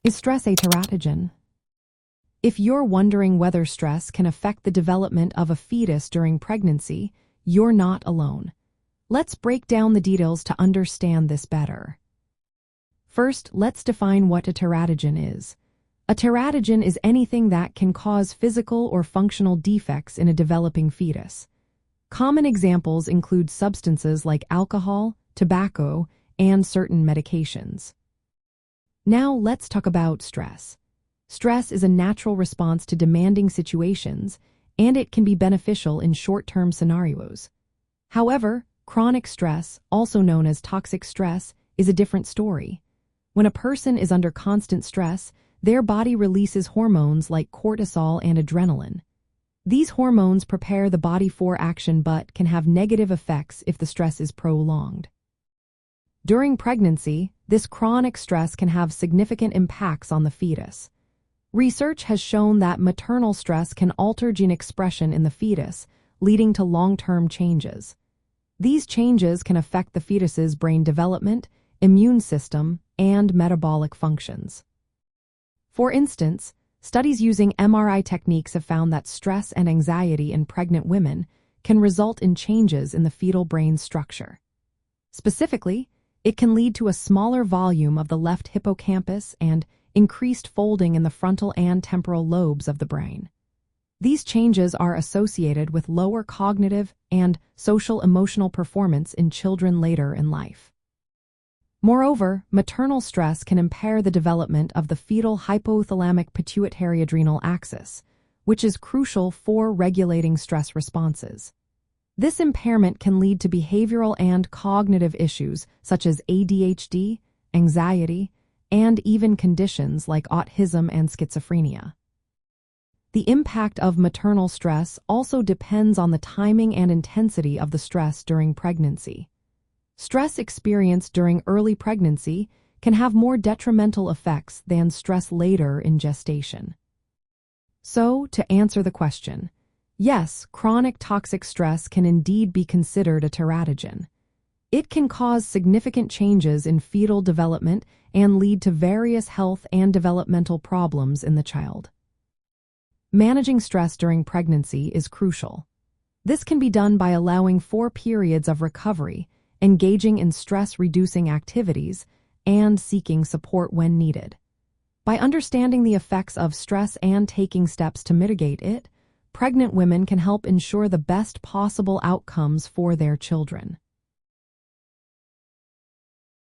Is stress a teratogen? If you're wondering whether stress can affect the development of a fetus during pregnancy, you're not alone. Let's break down the details to understand this better. First, let's define what a teratogen is. A teratogen is anything that can cause physical or functional defects in a developing fetus. Common examples include substances like alcohol, tobacco, and certain medications. Now let's talk about stress. Stress is a natural response to demanding situations, and it can be beneficial in short-term scenarios. However, chronic stress, also known as toxic stress, is a different story. When a person is under constant stress, their body releases hormones like cortisol and adrenaline. These hormones prepare the body for action but can have negative effects if the stress is prolonged. During pregnancy, this chronic stress can have significant impacts on the fetus. Research has shown that maternal stress can alter gene expression in the fetus, leading to long-term changes. These changes can affect the fetus's brain development, immune system, and metabolic functions. For instance, studies using MRI techniques have found that stress and anxiety in pregnant women can result in changes in the fetal brain structure. Specifically, it can lead to a smaller volume of the left hippocampus and increased folding in the frontal and temporal lobes of the brain. These changes are associated with lower cognitive and social-emotional performance in children later in life. Moreover, maternal stress can impair the development of the fetal hypothalamic pituitary adrenal axis, which is crucial for regulating stress responses. This impairment can lead to behavioral and cognitive issues such as ADHD, anxiety, and even conditions like autism and schizophrenia. The impact of maternal stress also depends on the timing and intensity of the stress during pregnancy. Stress experienced during early pregnancy can have more detrimental effects than stress later in gestation. So, to answer the question, yes, chronic toxic stress can indeed be considered a teratogen. It can cause significant changes in fetal development and lead to various health and developmental problems in the child. Managing stress during pregnancy is crucial. This can be done by allowing for periods of recovery, engaging in stress-reducing activities, and seeking support when needed. By understanding the effects of stress and taking steps to mitigate it, pregnant women can help ensure the best possible outcomes for their children.